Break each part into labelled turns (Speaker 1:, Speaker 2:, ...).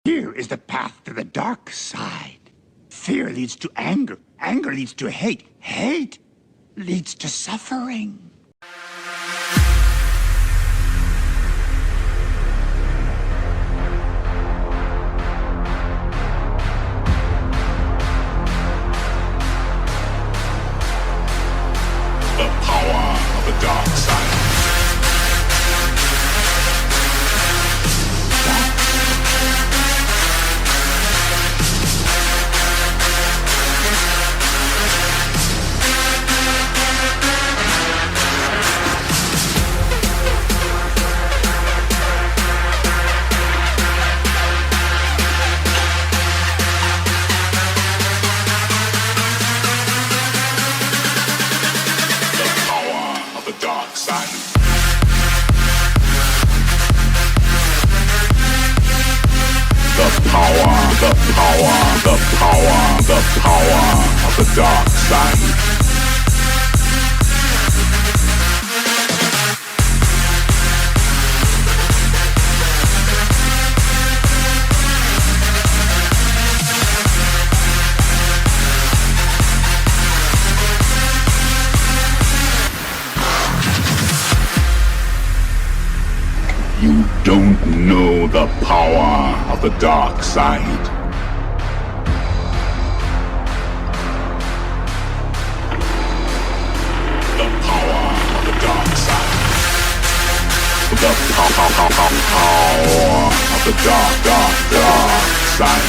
Speaker 1: Here is the path to the dark side. Fear leads to anger. Anger leads to hate. Hate leads to suffering.
Speaker 2: The power of the dark side. The power of the dark side. You don't know the power of the dark side. The power of the dark side.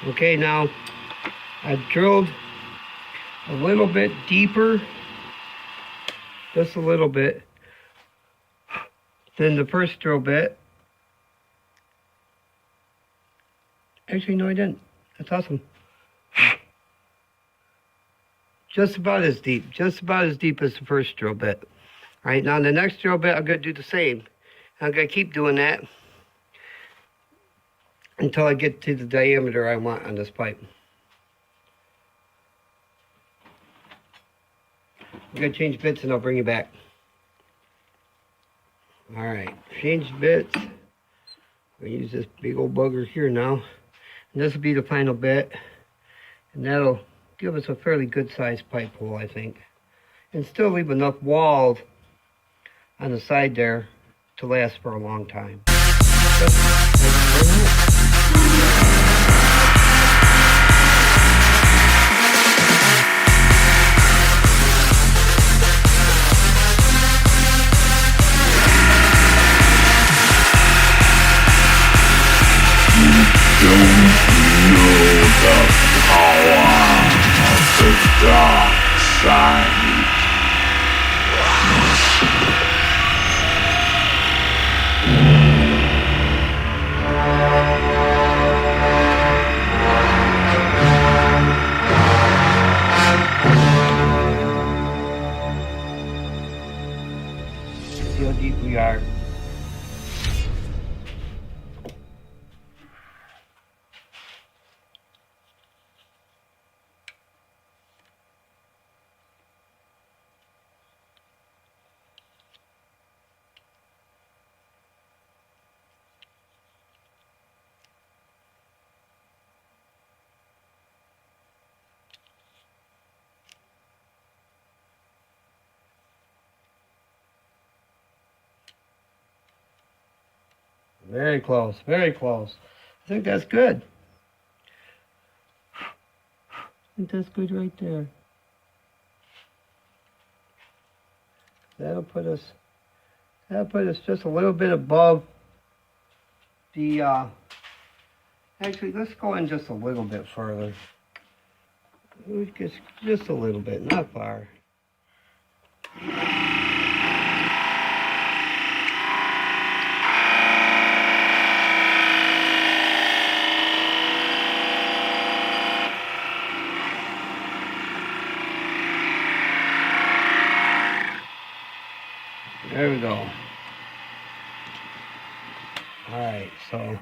Speaker 3: Okay, now I've drilled a little bit deeper, just a little bit, than the first drill bit. Actually, no, I didn't. That's awesome. Just about as deep as the first drill bit. All right, now the next drill bit, I'm going to do the same. I'm going to keep doing that until I get to the diameter I want on this pipe. I'm going to change bits and I'll bring you back. Alright, change bits. I'll use this big old bugger here now. And this will be the final bit. And that'll give us a fairly good sized pipe hole, I think. And still leave enough walls on the side there to last for a long time.
Speaker 2: Dark side.
Speaker 3: See how deep we are. Very close, very close. I think that's good. I think that's good right there. That'll put us just a little bit above the, actually, let's go in just a little bit further. Just a little bit, not far. There we go. Alright, so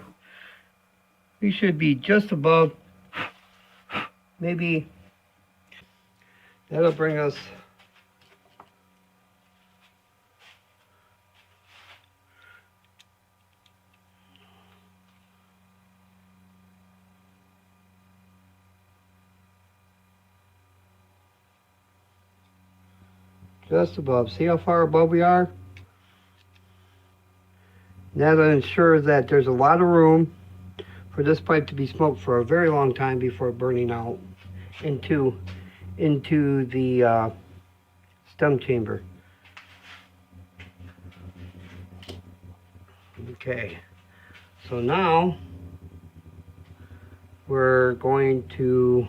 Speaker 3: we should be just above, maybe that'll bring us just above. See how far above we are? That'll ensure that there's a lot of room for this pipe to be smoked for a very long time before burning out into the stem chamber. Okay, so now we're going to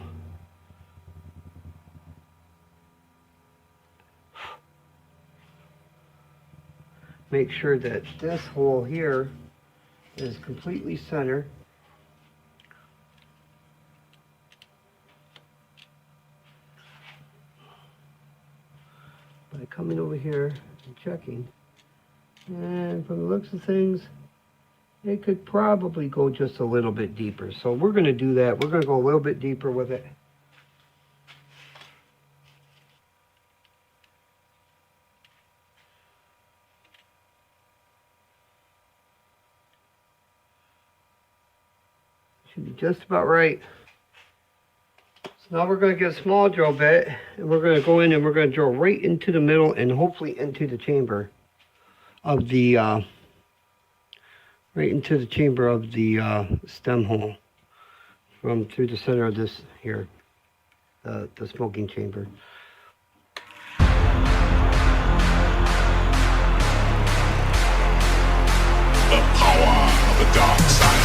Speaker 3: make sure that this hole here is completely centered. By coming over here and checking. And from the looks of things, it could probably go just a little bit deeper. So we're going to do that. We're going to go a little bit deeper with it. Should be just about right. So now we're going to get a small drill bit, and we're going to go in and we're going to drill right into the middle and hopefully into the chamber of the stem hole from through the center of this here, the smoking chamber.
Speaker 2: The power of the dark side.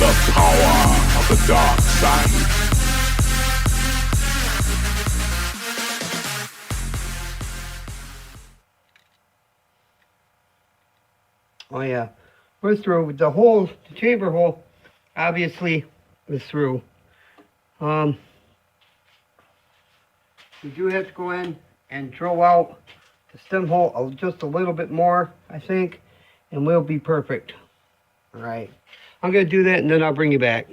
Speaker 2: The power of the dark side.
Speaker 3: Oh yeah, we're through. The hole, the chamber hole, obviously is through. We do have to go in and drill out the stem hole just a little bit more, I think, and we'll be perfect. All right, I'm gonna do that and then I'll bring you back.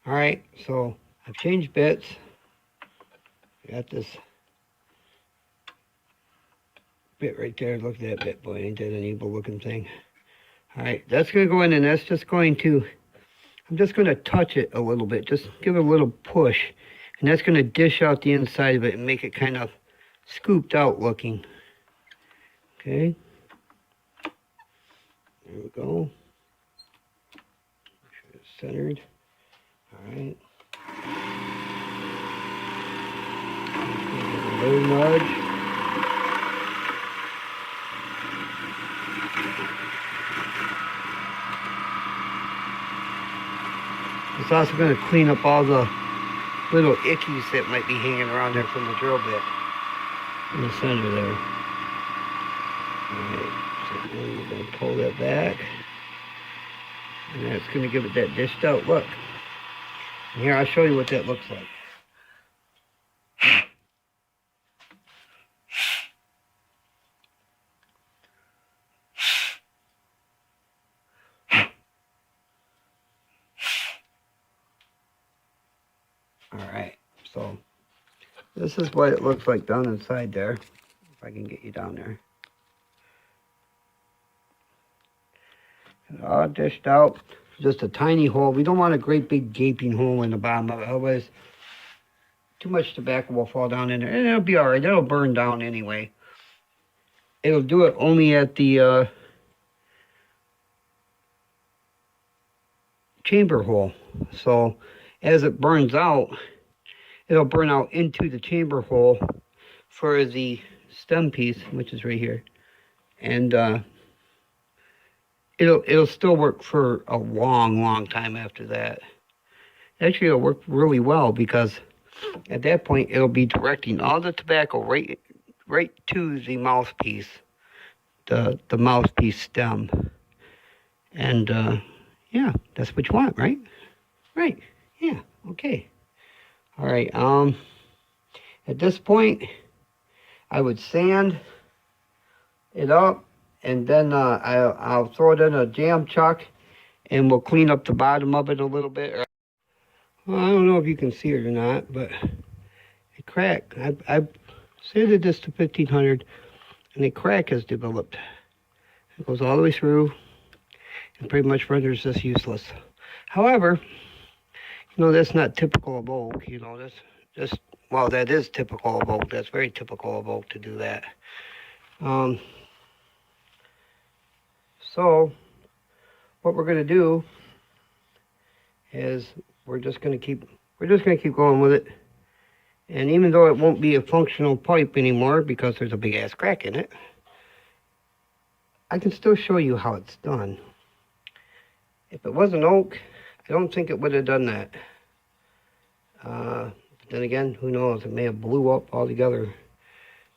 Speaker 3: All right, so I've changed bits. Got this bit right there. Look at that bit, boy, ain't that an evil looking thing. All right, that's gonna go in and that's just going to, I'm just gonna touch it a little bit, just give it a little push. And that's gonna dish out the inside of it and make it kind of scooped out looking. Okay. There we go. Make sure it's centered. All right. A little nudge. It's also going to clean up all the little ickies that might be hanging around there from the drill bit in the center there. Alright, so then we're going to pull that back. And that's going to give it that dished out look. And here, I'll show you what that looks like. Alright, so this is what it looks like down inside there. If I can get you down there. And all dished out. Just a tiny hole. We don't want a great big gaping hole in the bottom of it. Otherwise, too much tobacco will fall down in there. And it'll be alright. It'll burn down anyway. It'll do it only at the chamber hole. So as it burns out, it'll burn out into the chamber hole for the stem piece, which is right here. And it'll still work for a long time after that. Actually, it'll work really well because at that point it'll be directing all the tobacco right to the mouthpiece, the mouthpiece stem. And yeah, that's what you want, right? Right. Yeah. Okay. All right. At this point, I would sand it up, and then I'll throw it in a jam chuck, and we'll clean up the bottom of it a little bit. Well, I don't know if you can see it or not, but a crack. I sanded this to 1500, and a crack has developed. It goes all the way through, and pretty much renders this useless. However, you know, that's not typical of oak. You know, well, that is typical of oak. That's very typical of oak to do that. So what we're going to do is we're just going to keep going with it. And even though it won't be a functional pipe anymore because there's a big ass crack in it, I can still show you how it's done. If it wasn't oak, I don't think it would have done that. But then again, who knows? It may have blew up altogether.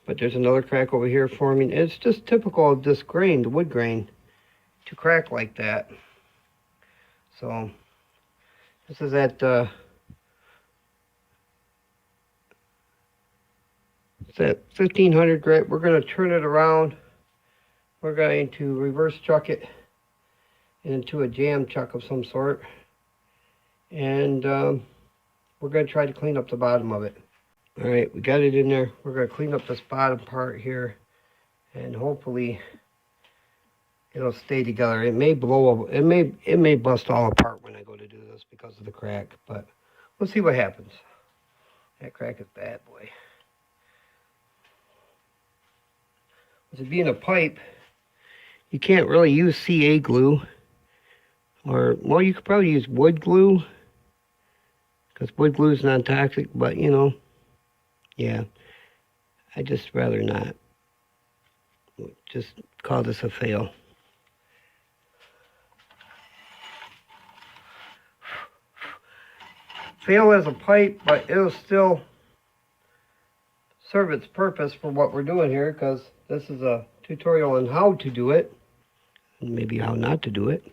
Speaker 3: But there's another crack over here forming. It's just typical of this grain, the wood grain, to crack like that. So this is at it's at 1500 grit. We're going to turn it around. We're going to reverse chuck it into a jam chuck of some sort. And we're going to try to clean up the bottom of it. All right, we got it in there. We're going to clean up this bottom part here, and hopefully it'll stay together. It may blow up. It may bust all apart when I go to do this because of the crack, but we'll see what happens. That crack is bad, boy. With it being a pipe, you can't really use CA glue, or well, you could probably use wood glue. Because wood glue is non-toxic, but, you know, yeah, I just rather not. Just call this a fail. Fail as a pipe, but it'll still serve its purpose for what we're doing here, because this is a tutorial on how to do it, and maybe how not to do it.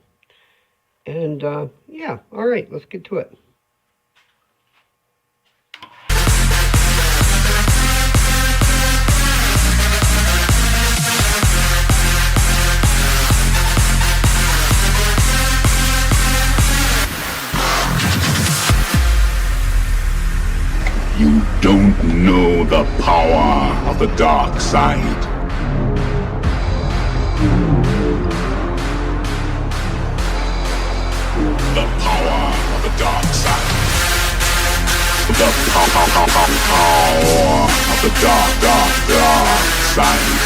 Speaker 3: And yeah, all right, let's get to it.
Speaker 2: You don't know the power of the dark side. The power of the dark side. The power of the dark side.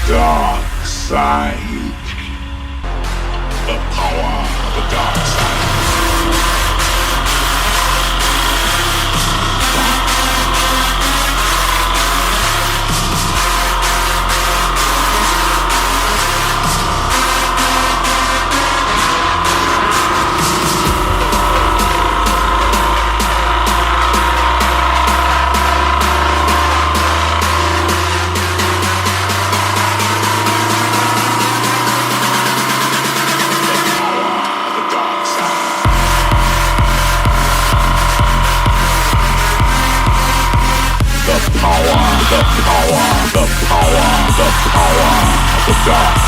Speaker 2: Dark side. The power of the dark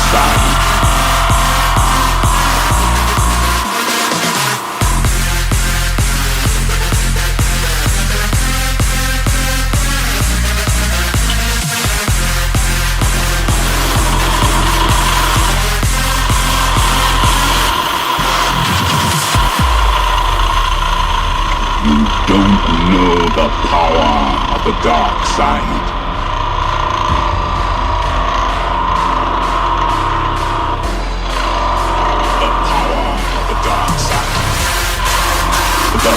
Speaker 2: side. Don't know the power of the dark side. The power of the dark side. The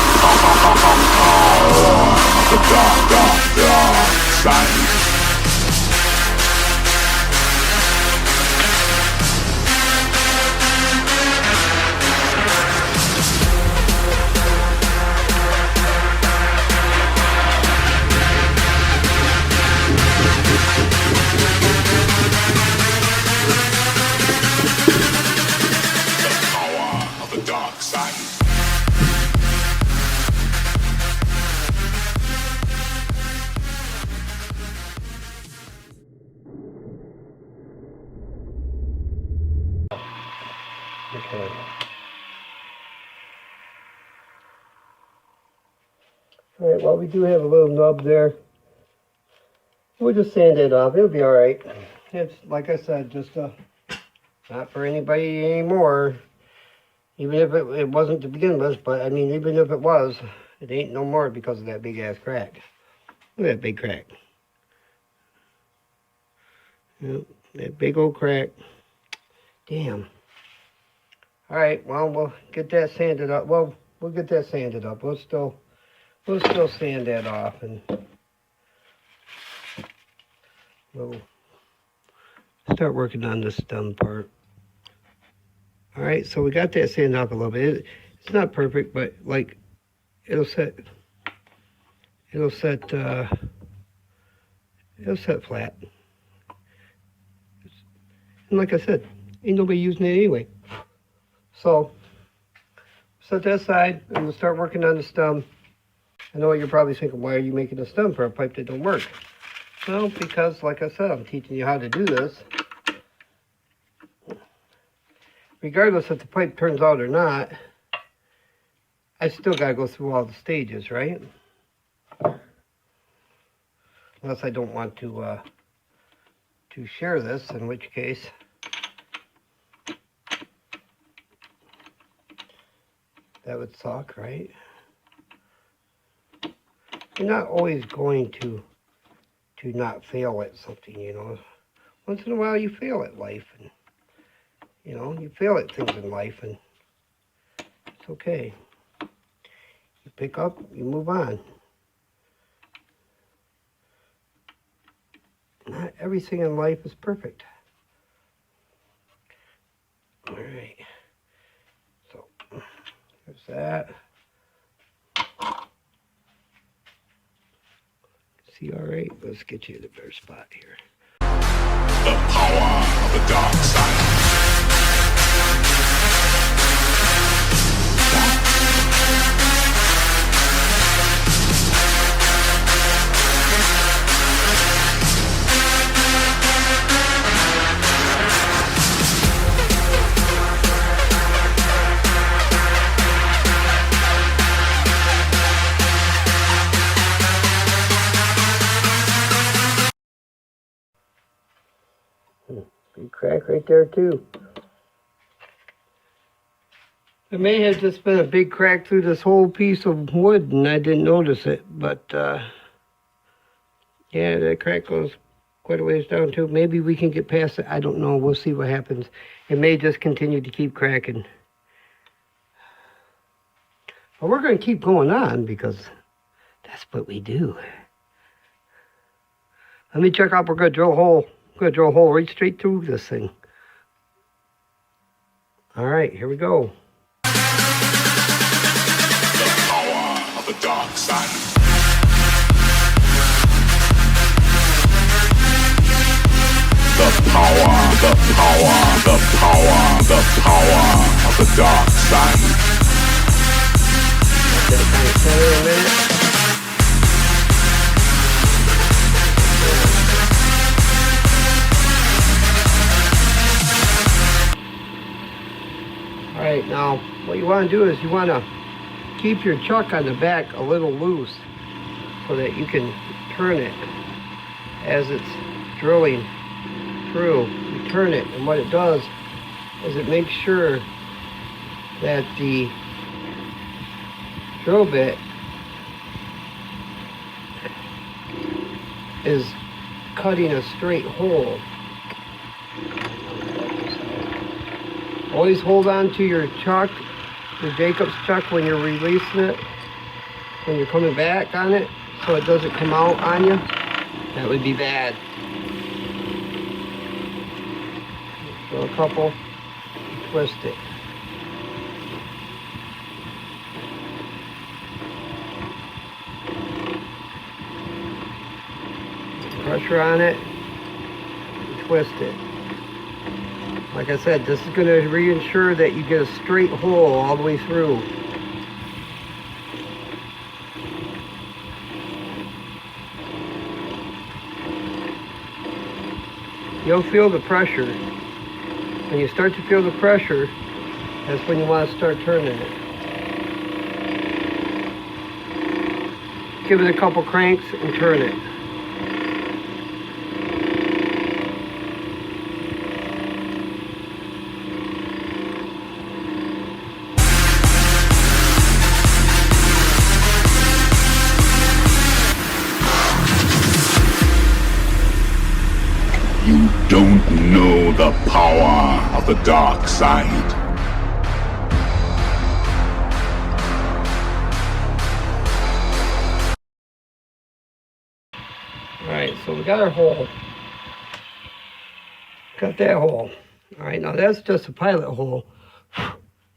Speaker 2: power of the dark side.
Speaker 3: Okay. All right, well, we do have a little nub there. We'll just sand it off. It'll be all right. It's, like I said, just not for anybody anymore. Even if it wasn't to begin with, but I mean, even if it was, it ain't no more because of that big ass crack. Look at that big crack. Yep, that big old crack. Damn. All right, well, we'll get that sanded up. Well, we'll get that sanded up. We'll still sand that off, and we'll start working on the stem part. All right, so we got that sanded up a little bit. It's not perfect, but like it'll set flat. And like I said, ain't nobody using it anyway. So set that aside, and we'll start working on the stem. I know what you're probably thinking, why are you making a stem for a pipe that don't work? Well, because like I said, I'm teaching you how to do this. Regardless if the pipe turns out or not, I still got to go through all the stages, right? Unless I don't want to share this, in which case that would suck, right? You're not always going to not fail at something, you know. Once in a while you fail at life, and you know, you fail at things in life, and it's okay. You pick up, you move on. Not everything in life is perfect. All right. So there's that. See, all right, let's get you the better spot here.
Speaker 2: The power of the dark side.
Speaker 3: Big crack right there too. It may have just been a big crack through this whole piece of wood and I didn't notice it, but yeah, that crack goes quite a ways down too. Maybe we can get past it. I don't know. We'll see what happens. It may just continue to keep cracking. But we're going to keep going on because that's what we do. Let me check out. We're going to drill a hole. I'm going to drill a hole right straight through this thing. All right, here we go.
Speaker 2: The power of the dark side. The power of the dark side.
Speaker 3: That kind of center in a minute. All right, now what you want to do is you want to keep your chuck on the back a little loose so that you can turn it as it's drilling through. You turn it, and what it does is it makes sure that the drill bit is cutting a straight hole. Always hold on to your chuck, your Jacob's chuck, when you're releasing it, when you're coming back on it, so it doesn't come out on you. That would be bad. So a couple, twist it. Pressure on it, twist it. Like I said, this is going to reassure that you get a straight hole all the way through. You'll feel the pressure. When you start to feel the pressure, that's when you want to start turning it. Give it a couple cranks and turn it.
Speaker 2: You don't know the power of the dark side.
Speaker 3: Alright, so we got our hole. Cut that hole. Alright, now that's just a pilot hole.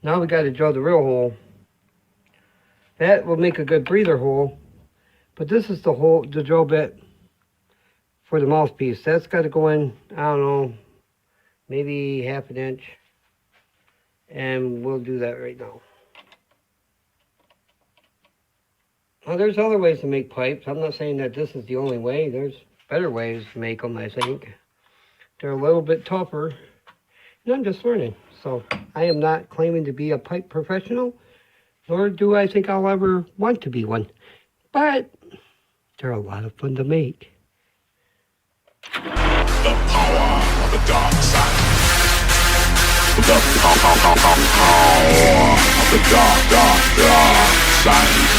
Speaker 3: Now we got to drill the real hole. That will make a good breather hole. But this is the hole, the drill bit for the mouthpiece. That's got to go in, I don't know, maybe half an inch. And we'll do that right now. Now there's other ways to make pipes. I'm not saying that this is the only way. There's better ways to make them, I think. They're a little bit tougher. And I'm just learning. So I am not claiming to be a pipe professional. nor do I think I'll ever want to be one. But they're a lot of fun to make.
Speaker 2: The power of the dark side. The power of the dark side.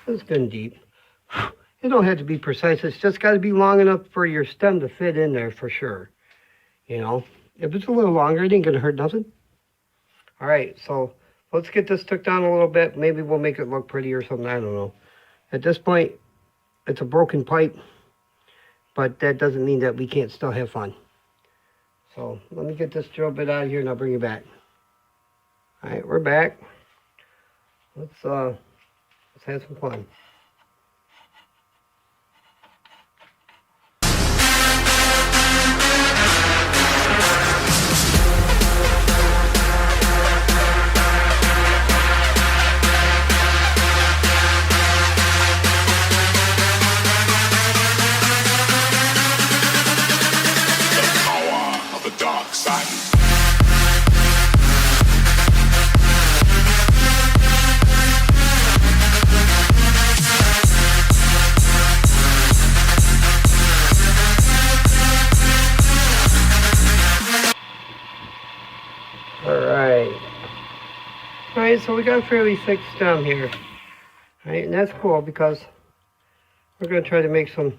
Speaker 3: It's good and deep. It don't have to be precise. It's just got to be long enough for your stem to fit in there for sure. You know, if it's a little longer, it ain't going to hurt nothing. All right, so let's get this took down a little bit. Maybe we'll make it look pretty or something. I don't know. At this point, it's a broken pipe, but that doesn't mean that we can't still have fun. So let me get this drill bit out of here and I'll bring you back. All right, we're back. Let's have some fun. Alright, so we got a fairly thick stem here. Alright, and that's cool because we're going to try to make some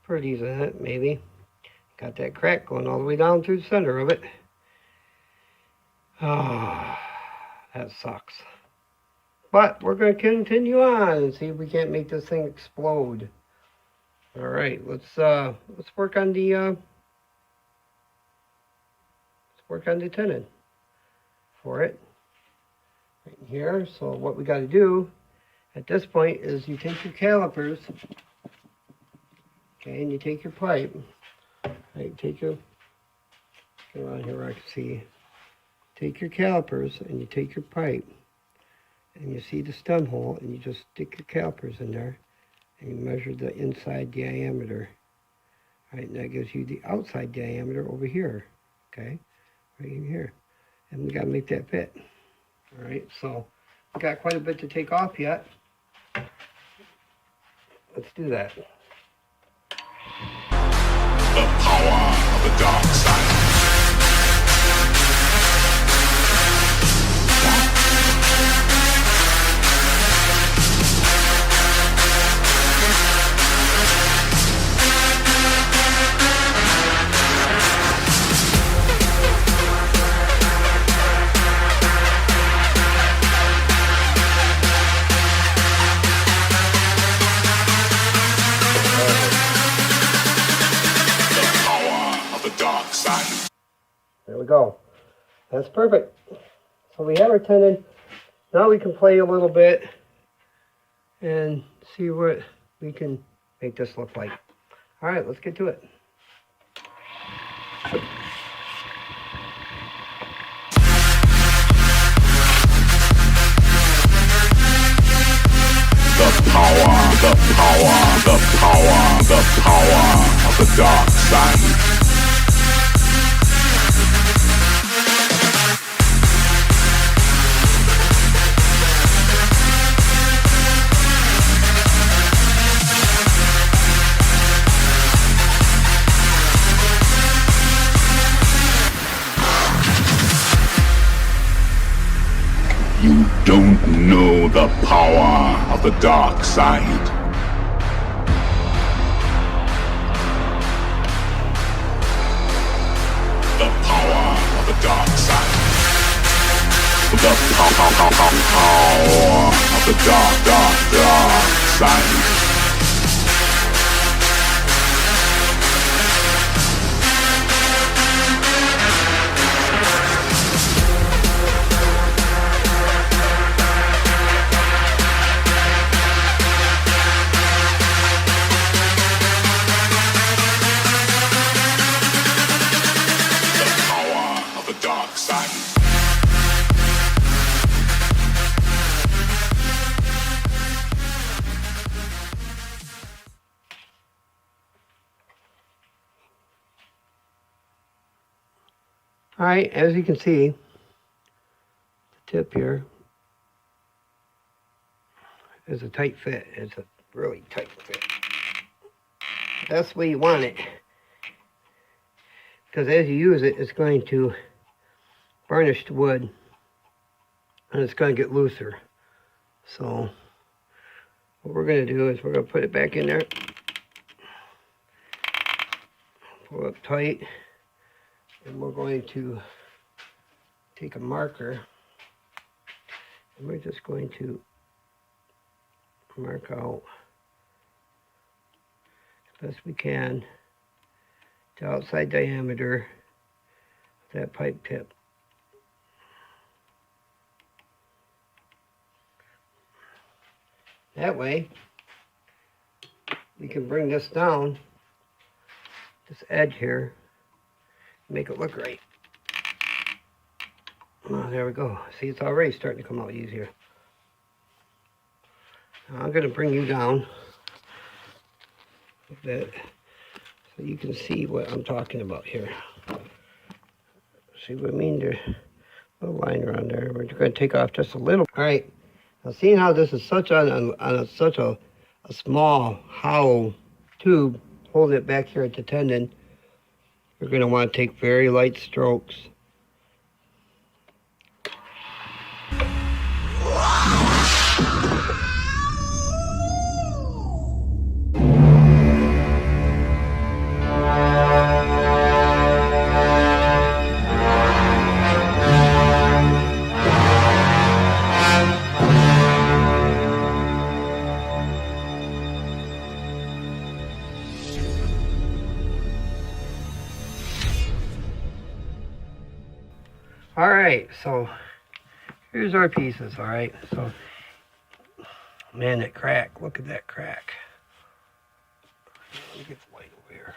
Speaker 3: pretties in it, maybe. Got that crack going all the way down through the center of it. Oh, that sucks. But we're going to continue on and see if we can't make this thing explode. Alright, let's work on the tenon for it. Right here. So what we got to do at this point is you take your calipers, okay, and you take your pipe. Right, take your, go around here where I can see. Take your calipers and you take your pipe, and you see the stem hole, and you just stick your calipers in there, and you measure the inside diameter. Right, and that gives you the outside diameter over here. Okay, right in here, and we got to make that fit. All right, so we got quite a bit to take off yet. Let's do that.
Speaker 2: The power of the dark side.
Speaker 3: There we go. That's perfect. So we have our tenon. Now we can play a little bit and see what we can make this look like. All right, let's get to it.
Speaker 2: The power of the dark side. You don't know the power of the dark side. The power of the dark side. The power of the dark side.
Speaker 3: All right, as you can see, the tip here is a tight fit. It's a really tight fit. That's the way you want it. Because as you use it, it's going to varnish the wood and it's going to get looser. So what we're going to do is we're going to put it back in there, pull up tight, and we're going to take a marker and we're just going to mark out as best we can the outside diameter of that pipe tip. That way, we can bring this down, this edge here, make it look right. Oh, there we go. See, it's already starting to come out easier. Now I'm going to bring you down a bit so you can see what I'm talking about here. See what I mean? There's a little line around there. We're going to take off just a little. All right. Now, seeing how this is such such a small hollow tube holding it back here at the tendon, you're going to want to take very light strokes. All right, so here's our pieces, all right? So, man, that crack, look at that crack. Let me get the light over here.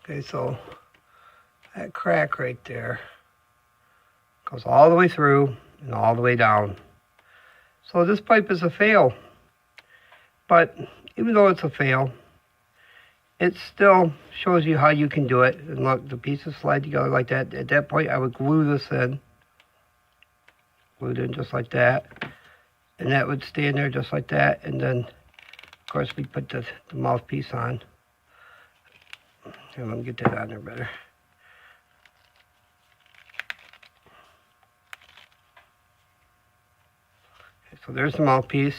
Speaker 3: Okay, so that crack right there goes all the way through and all the way down. So this pipe is a fail, but even though it's a fail, it still shows you how you can do it. And look, the pieces slide together like that. At that point, I would glue this in. Glue it in just like that. And that would stay in there just like that. And then, of course, we put the mouthpiece on. Here, let me get that on there better. Okay, so there's the mouthpiece.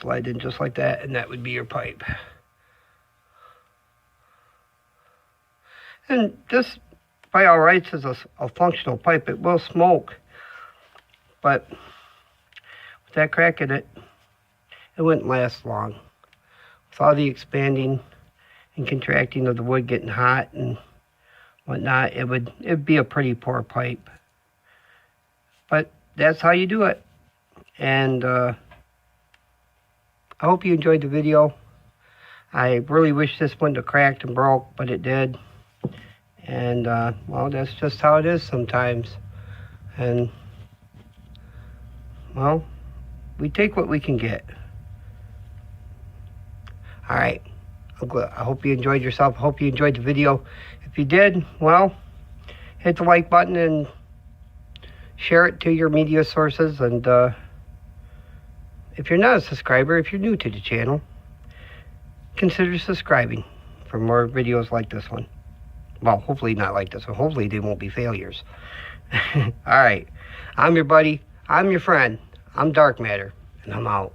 Speaker 3: Slide in just like that, and that would be your pipe. And this, by all rights, is a functional pipe. It will smoke, but with that crack in it, it wouldn't last long. With all the expanding and contracting of the wood getting hot and whatnot, it'd be a pretty poor pipe. But that's how you do it. And I hope you enjoyed the video. I really wish this wouldn't have cracked and broke, but it did. And, well, that's just how it is sometimes. And, well, we take what we can get. All right. I hope you enjoyed yourself. I hope you enjoyed the video. If you did, well, hit the like button and share it to your media sources. And if you're not a subscriber, if you're new to the channel, consider subscribing for more videos like this one. Well, hopefully not like this one. Hopefully they won't be failures. All right. I'm your buddy. I'm your friend. I'm Dark Matter, and I'm out.